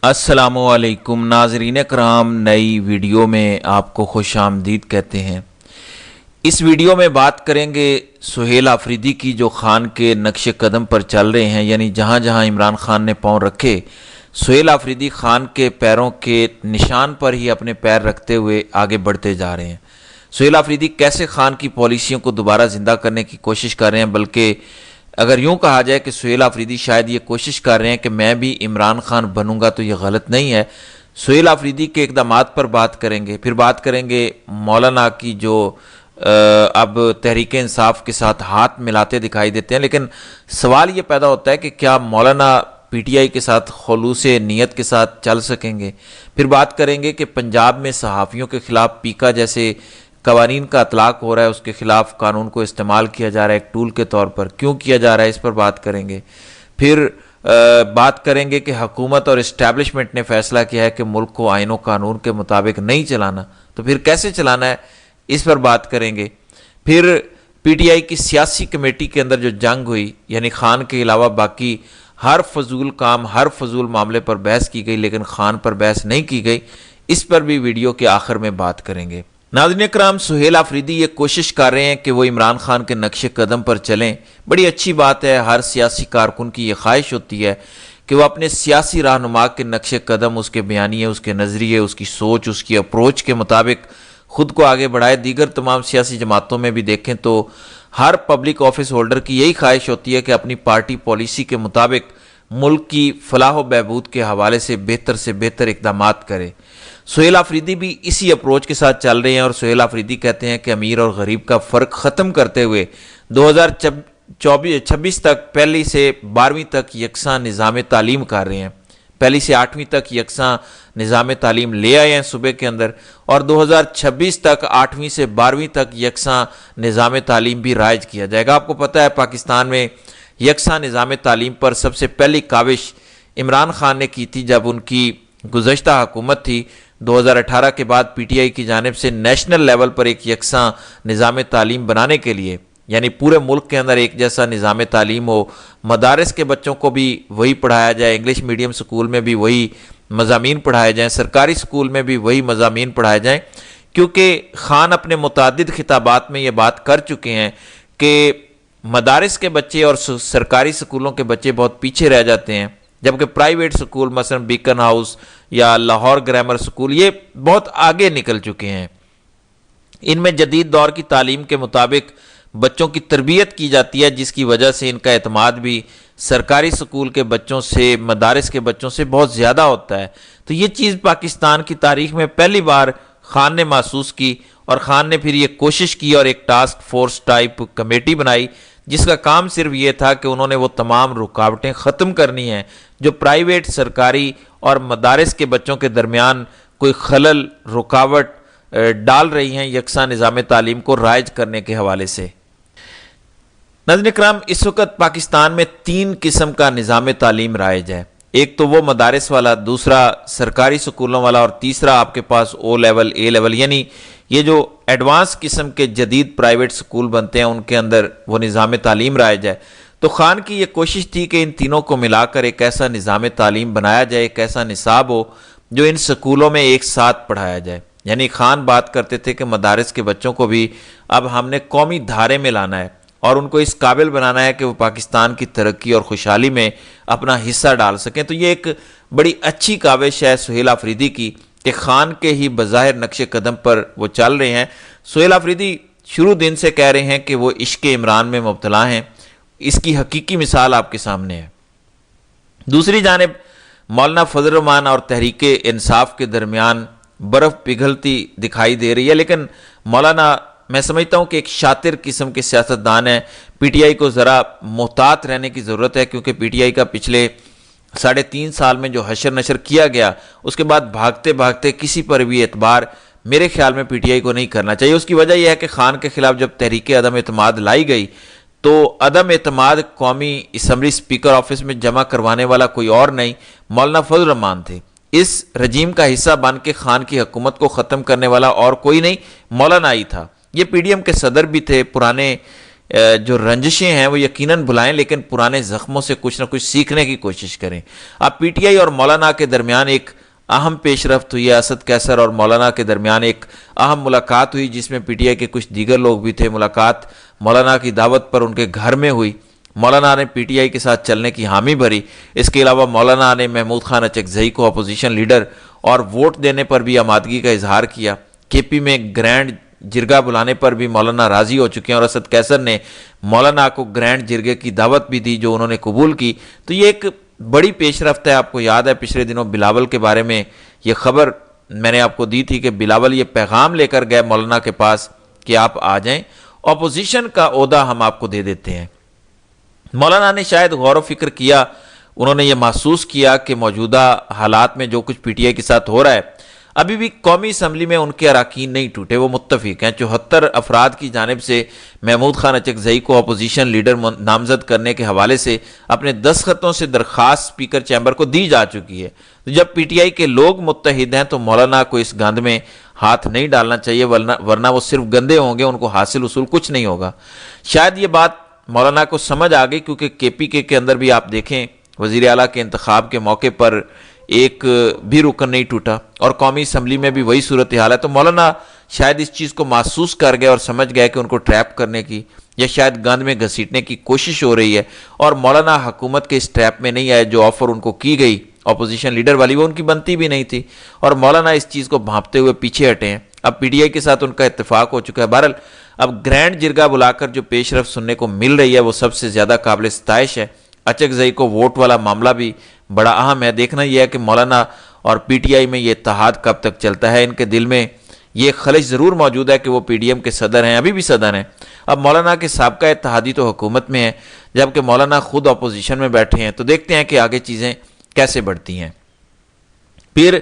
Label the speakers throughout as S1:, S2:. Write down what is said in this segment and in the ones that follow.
S1: السلام علیکم ناظرین کرام، نئی ویڈیو میں آپ کو خوش آمدید کہتے ہیں۔ اس ویڈیو میں بات کریں گے سہیل آفریدی کی، جو خان کے نقش قدم پر چل رہے ہیں، یعنی جہاں جہاں عمران خان نے پاؤں رکھے سہیل آفریدی خان کے پیروں کے نشان پر ہی اپنے پیر رکھتے ہوئے آگے بڑھتے جا رہے ہیں۔ سہیل آفریدی کیسے خان کی پالیسیوں کو دوبارہ زندہ کرنے کی کوشش کر رہے ہیں، بلکہ اگر یوں کہا جائے کہ سہیل آفریدی شاید یہ کوشش کر رہے ہیں کہ میں بھی عمران خان بنوں گا تو یہ غلط نہیں ہے۔ سہیل آفریدی کے اقدامات پر بات کریں گے، پھر بات کریں گے مولانا کی، جو اب تحریک انصاف کے ساتھ ہاتھ ملاتے دکھائی دیتے ہیں، لیکن سوال یہ پیدا ہوتا ہے کہ کیا مولانا پی ٹی آئی کے ساتھ خلوص نیت کے ساتھ چل سکیں گے۔ پھر بات کریں گے کہ پنجاب میں صحافیوں کے خلاف پیکا جیسے قوانین کا اطلاق ہو رہا ہے، اس کے خلاف قانون کو استعمال کیا جا رہا ہے ایک ٹول کے طور پر، کیوں کیا جا رہا ہے اس پر بات کریں گے۔ پھر بات کریں گے کہ حکومت اور اسٹیبلشمنٹ نے فیصلہ کیا ہے کہ ملک کو آئین و قانون کے مطابق نہیں چلانا، تو پھر کیسے چلانا ہے اس پر بات کریں گے۔ پھر پی ٹی آئی کی سیاسی کمیٹی کے اندر جو جنگ ہوئی، یعنی خان کے علاوہ باقی ہر فضول کام، ہر فضول معاملے پر بحث کی گئی، لیکن خان پر بحث نہیں کی گئی، اس پر بھی ویڈیو کے آخر میں بات کریں گے۔ ناظرین کرام، سہیل آفریدی یہ کوشش کر رہے ہیں کہ وہ عمران خان کے نقش قدم پر چلیں، بڑی اچھی بات ہے۔ ہر سیاسی کارکن کی یہ خواہش ہوتی ہے کہ وہ اپنے سیاسی رہنما کے نقش قدم، اس کے بیانیے، اس کے نظریے، اس کی سوچ، اس کی اپروچ کے مطابق خود کو آگے بڑھائے۔ دیگر تمام سیاسی جماعتوں میں بھی دیکھیں تو ہر پبلک آفس ہولڈر کی یہی خواہش ہوتی ہے کہ اپنی پارٹی پالیسی کے مطابق ملک کی فلاح و بہبود کے حوالے سے بہتر اقدامات کرے۔ سہیل آفریدی بھی اسی اپروچ کے ساتھ چل رہے ہیں، اور سہیل آفریدی کہتے ہیں کہ امیر اور غریب کا فرق ختم کرتے ہوئے 2026 تک پہلی سے 12ویں تک یکساں نظام تعلیم کر رہے ہیں، پہلی سے 8ویں تک یکساں نظام تعلیم لے آئے ہیں صوبے کے اندر، اور 2026 تک 8ویں سے 12ویں تک یکساں نظام تعلیم بھی رائج کیا جائے گا۔ آپ کو پتہ ہے پاکستان میں یکساں نظام تعلیم پر سب سے پہلی کاوش عمران خان نے کی تھی جب ان کی گزشتہ حکومت تھی۔ 2018 کے بعد پی ٹی آئی کی جانب سے نیشنل لیول پر ایک یکساں نظام تعلیم بنانے کے لیے، یعنی پورے ملک کے اندر ایک جیسا نظام تعلیم ہو، مدارس کے بچوں کو بھی وہی پڑھایا جائے، انگلش میڈیم سکول میں بھی وہی مضامین پڑھائے جائیں، سرکاری سکول میں بھی وہی مضامین پڑھائے جائیں، کیونکہ خان اپنے متعدد خطابات میں یہ بات کر چکے ہیں کہ مدارس کے بچے اور سرکاری سکولوں کے بچے بہت پیچھے رہ جاتے ہیں، جبکہ پرائیویٹ سکول مثلا بیکن ہاؤس یا لاہور گرامر سکول یہ بہت آگے نکل چکے ہیں۔ ان میں جدید دور کی تعلیم کے مطابق بچوں کی تربیت کی جاتی ہے، جس کی وجہ سے ان کا اعتماد بھی سرکاری سکول کے بچوں سے، مدارس کے بچوں سے بہت زیادہ ہوتا ہے۔ تو یہ چیز پاکستان کی تاریخ میں پہلی بار خان نے محسوس کی، اور خان نے پھر یہ کوشش کی اور ایک ٹاسک فورس ٹائپ کمیٹی بنائی، جس کا کام صرف یہ تھا کہ انہوں نے وہ تمام رکاوٹیں ختم کرنی ہیں جو پرائیویٹ، سرکاری اور مدارس کے بچوں کے درمیان کوئی خلل، رکاوٹ ڈال رہی ہیں یکساں نظام تعلیم کو رائج کرنے کے حوالے سے۔ ناظرین کرام، اس وقت پاکستان میں 3 قسم کا نظام تعلیم رائج ہے۔ ایک تو وہ مدارس والا، دوسرا سرکاری سکولوں والا، اور تیسرا آپ کے پاس او لیول، اے لیول، یعنی یہ جو ایڈوانس قسم کے جدید پرائیویٹ سکول بنتے ہیں ان کے اندر وہ نظام تعلیم رائج ہے۔ تو خان کی یہ کوشش تھی کہ ان تینوں کو ملا کر ایک ایسا نظام تعلیم بنایا جائے، ایک ایسا نصاب ہو جو ان سکولوں میں ایک ساتھ پڑھایا جائے۔ یعنی خان بات کرتے تھے کہ مدارس کے بچوں کو بھی اب ہم نے قومی دھارے میں لانا ہے اور ان کو اس قابل بنانا ہے کہ وہ پاکستان کی ترقی اور خوشحالی میں اپنا حصہ ڈال سکیں۔ تو یہ ایک بڑی اچھی کاوش ہے سہیل آفریدی کی کہ خان کے ہی بظاہر نقش قدم پر وہ چل رہے ہیں۔ سہیل آفریدی شروع دن سے کہہ رہے ہیں کہ وہ عشق عمران میں مبتلا ہیں، اس کی حقیقی مثال آپ کے سامنے ہے۔ دوسری جانب مولانا فضل الرحمان اور تحریک انصاف کے درمیان برف پگھلتی دکھائی دے رہی ہے، لیکن مولانا میں سمجھتا ہوں کہ ایک شاطر قسم کے سیاستدان ہیں۔ پی ٹی آئی کو ذرا محتاط رہنے کی ضرورت ہے، کیونکہ پی ٹی آئی کا پچھلے 3.5 سال میں جو حشر نشر کیا گیا، اس کے بعد بھاگتے بھاگتے کسی پر بھی اعتبار میرے خیال میں پی ٹی آئی کو نہیں کرنا چاہیے۔ اس کی وجہ یہ ہے کہ خان کے خلاف جب تحریک عدم اعتماد لائی گئی تو عدم اعتماد قومی اسمبلی اسپیکر آفس میں جمع کروانے والا کوئی اور نہیں، مولانا فضل الرحمان تھے۔ اس رجیم کا حصہ بن کے خان کی حکومت کو ختم کرنے والا اور کوئی نہیں، مولانا ہی تھا۔ یہ پی ڈی ایم کے صدر بھی تھے، پرانے جو رنجشیں ہیں وہ یقیناً بھلائیں، لیکن پرانے زخموں سے کچھ نہ کچھ سیکھنے کی کوشش کریں۔ اب پی ٹی آئی اور مولانا کے درمیان ایک اہم پیش رفت ہوئی ہے، اسد قیصر اور مولانا کے درمیان ایک اہم ملاقات ہوئی جس میں پی ٹی آئی کے کچھ دیگر لوگ بھی تھے۔ ملاقات مولانا کی دعوت پر ان کے گھر میں ہوئی۔ مولانا نے پی ٹی آئی کے ساتھ چلنے کی حامی بھری۔ اس کے علاوہ مولانا نے محمود خان اچکزئی کو اپوزیشن لیڈر اور ووٹ دینے پر بھی آمادگی کا اظہار کیا۔ کے پی میں گرینڈ جرگہ بلانے پر بھی مولانا راضی ہو چکے ہیں، اور اسد قیصر نے مولانا کو گرینڈ جرگے کی دعوت بھی دی جو انہوں نے قبول کی۔ تو یہ ایک بڑی پیش رفت ہے۔ آپ کو یاد ہے پچھلے دنوں بلاول کے بارے میں یہ خبر میں نے آپ کو دی تھی کہ بلاول یہ پیغام لے کر گئے مولانا کے پاس کہ آپ آ جائیں، اپوزیشن کا عہدہ ہم آپ کو دے دیتے ہیں۔ مولانا نے شاید غور و فکر کیا، انہوں نے یہ محسوس کیا کہ موجودہ حالات میں جو کچھ پی ٹی آئی کے ساتھ ہو رہا ہے، ابھی بھی قومی اسمبلی میں ان کے اراکین نہیں ٹوٹے، وہ متفق ہیں۔ 74 افراد کی جانب سے محمود خان اچکزئی کو اپوزیشن لیڈر نامزد کرنے کے حوالے سے اپنے دستخطوں سے درخواست اسپیکر چیمبر کو دی جا چکی ہے۔ تو جب پی ٹی آئی کے لوگ متحد ہیں تو مولانا کو اس گند میں ہاتھ نہیں ڈالنا چاہیے، ورنہ وہ صرف گندے ہوں گے، ان کو حاصل اصول کچھ نہیں ہوگا۔ شاید یہ بات مولانا کو سمجھ آ گئی، کیونکہ کے پی کے اندر بھی آپ دیکھیں وزیر اعلیٰ کے انتخاب کے موقع پر ایک بھی رکن نہیں ٹوٹا، اور قومی اسمبلی میں بھی وہی صورتحال ہے۔ تو مولانا شاید اس چیز کو محسوس کر گئے اور سمجھ گئے کہ ان کو ٹریپ کرنے کی یا شاید گند میں گھسیٹنے کی کوشش ہو رہی ہے، اور مولانا حکومت کے اس ٹریپ میں نہیں آئے۔ جو آفر ان کو کی گئی اپوزیشن لیڈر والی، وہ ان کی بنتی بھی نہیں تھی، اور مولانا اس چیز کو بھانپتے ہوئے پیچھے ہٹے ہیں۔ اب پی ٹی آئی کے ساتھ ان کا اتفاق ہو چکا ہے۔ بہرحال اب گرینڈ جرگہ بلا کر جو پیش رفت سننے کو مل رہی ہے وہ سب سے زیادہ قابل ستائش ہے۔ اچکزئی کو ووٹ والا معاملہ بھی بڑا اہم ہے۔ دیکھنا یہ ہے کہ مولانا اور پی ٹی آئی میں یہ اتحاد کب تک چلتا ہے۔ ان کے دل میں یہ خلش ضرور موجود ہے کہ وہ پی ڈی ایم کے صدر ہیں، ابھی بھی صدر ہیں۔ اب مولانا کے سابقہ اتحادی تو حکومت میں ہے، جبکہ مولانا خود اپوزیشن میں بیٹھے ہیں۔ تو دیکھتے ہیں کہ آگے چیزیں کیسے بڑھتی ہیں۔ پھر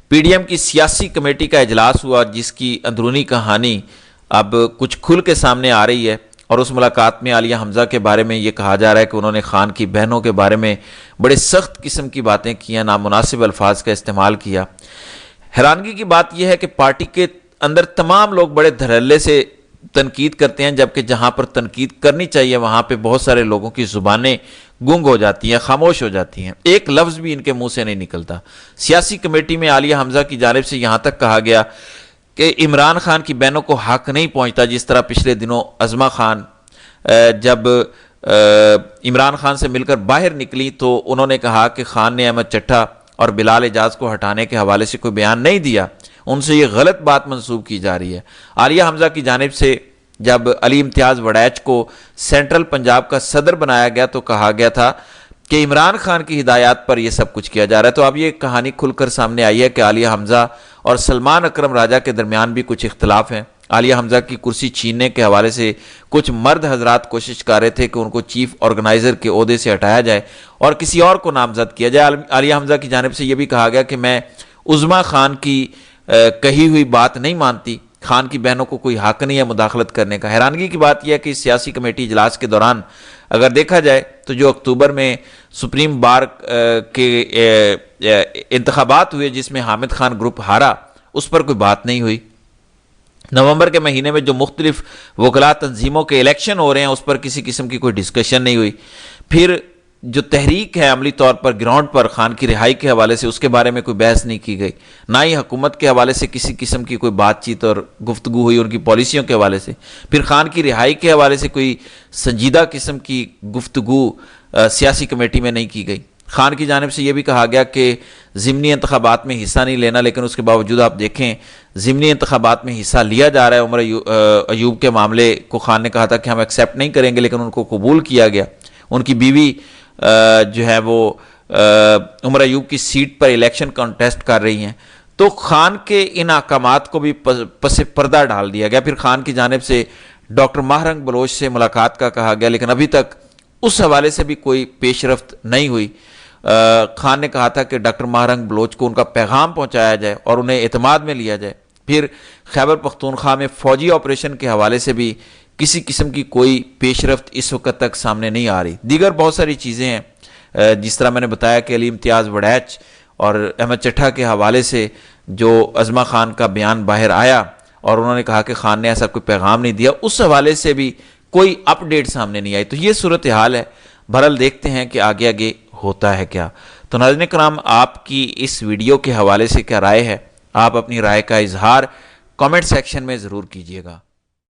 S1: پی ڈی ایم کی سیاسی کمیٹی کا اجلاس ہوا، جس کی اندرونی کہانی اب کچھ کھل کے سامنے آ رہی ہے، اور اس ملاقات میں عالیہ حمزہ کے بارے میں یہ کہا جا رہا ہے کہ انہوں نے خان کی بہنوں کے بارے میں بڑے سخت قسم کی باتیں کیا، نامناسب الفاظ کا استعمال کیا۔ حیرانگی کی بات یہ ہے کہ پارٹی کے اندر تمام لوگ بڑے دھڑلے سے تنقید کرتے ہیں، جبکہ جہاں پر تنقید کرنی چاہیے وہاں پہ بہت سارے لوگوں کی زبانیں گنگ ہو جاتی ہیں، خاموش ہو جاتی ہیں، ایک لفظ بھی ان کے منہ سے نہیں نکلتا۔ سیاسی کمیٹی میں عالیہ حمزہ کی جانب سے یہاں تک کہا گیا کہ عمران خان کی بہنوں کو حق نہیں پہنچتا، جس طرح پچھلے دنوں عظمہ خان جب عمران خان سے مل کر باہر نکلی تو انہوں نے کہا کہ خان نے احمد چٹھا اور بلال اعجاز کو ہٹانے کے حوالے سے کوئی بیان نہیں دیا، ان سے یہ غلط بات منسوب کی جا رہی ہے۔ عالیہ حمزہ کی جانب سے جب علی امتیاز وڑیچ کو سینٹرل پنجاب کا صدر بنایا گیا تو کہا گیا تھا کہ عمران خان کی ہدایات پر یہ سب کچھ کیا جا رہا ہے۔ تو اب یہ کہانی کھل کر سامنے آئی ہے کہ عالیہ حمزہ اور سلمان اکرم راجہ کے درمیان بھی کچھ اختلاف ہیں۔ عالیہ حمزہ کی کرسی چھیننے کے حوالے سے کچھ مرد حضرات کوشش کر رہے تھے کہ ان کو چیف آرگنائزر کے عہدے سے ہٹایا جائے اور کسی اور کو نامزد کیا جائے۔ عالیہ حمزہ کی جانب سے یہ بھی کہا گیا کہ میں عظمہ خان کی کہی ہوئی بات نہیں مانتی، خان کی بہنوں کو کوئی حق نہیں ہے مداخلت کرنے کا۔ حیرانگی کی بات یہ ہے کہ اس سیاسی کمیٹی اجلاس کے دوران اگر دیکھا جائے تو جو اکتوبر میں سپریم بار کے انتخابات ہوئے جس میں حامد خان گروپ ہارا، اس پر کوئی بات نہیں ہوئی۔ نومبر کے مہینے میں جو مختلف وکلاء تنظیموں کے الیکشن ہو رہے ہیں اس پر کسی قسم کی کوئی ڈسکشن نہیں ہوئی۔ پھر جو تحریک ہے عملی طور پر گراؤنڈ پر خان کی رہائی کے حوالے سے، اس کے بارے میں کوئی بحث نہیں کی گئی، نہ ہی حکومت کے حوالے سے کسی قسم کی کوئی بات چیت اور گفتگو ہوئی ان کی پالیسیوں کے حوالے سے۔ پھر خان کی رہائی کے حوالے سے کوئی سنجیدہ قسم کی گفتگو سیاسی کمیٹی میں نہیں کی گئی۔ خان کی جانب سے یہ بھی کہا گیا کہ ضمنی انتخابات میں حصہ نہیں لینا، لیکن اس کے باوجود آپ دیکھیں ضمنی انتخابات میں حصہ لیا جا رہا ہے۔ عمر ایوب کے معاملے کو خان نے کہا تھا کہ ہم ایکسیپٹ نہیں کریں گے، لیکن ان کو قبول کیا گیا۔ ان کی بیوی جو ہے وہ عمر ایوب کی سیٹ پر الیکشن کانٹیسٹ کر رہی ہیں۔ تو خان کے ان احکامات کو بھی پس پردہ ڈال دیا گیا۔ پھر خان کی جانب سے ڈاکٹر ماہرنگ بلوچ سے ملاقات کا کہا گیا، لیکن ابھی تک اس حوالے سے بھی کوئی پیش رفت نہیں ہوئی۔ خان نے کہا تھا کہ ڈاکٹر ماہرنگ بلوچ کو ان کا پیغام پہنچایا جائے اور انہیں اعتماد میں لیا جائے۔ پھر خیبر پختونخوا میں فوجی آپریشن کے حوالے سے بھی کسی قسم کی کوئی پیش رفت اس وقت تک سامنے نہیں آ رہی۔ دیگر بہت ساری چیزیں ہیں، جس طرح میں نے بتایا کہ علی امتیاز وڑیچ اور احمد چٹھا کے حوالے سے جو عظمہ خان کا بیان باہر آیا اور انہوں نے کہا کہ خان نے ایسا کوئی پیغام نہیں دیا، اس حوالے سے بھی کوئی اپڈیٹ سامنے نہیں آئی. تو یہ صورتحال ہے. بہرحال دیکھتے ہیں کہ آگے آگے ہوتا ہے کیا. تو ناظرین کرام، آپ کی اس ویڈیو کے حوالے سے کیا رائے ہے؟ آپ اپنی رائے کا اظہار کامنٹ سیکشن میں ضرور کیجیے گا.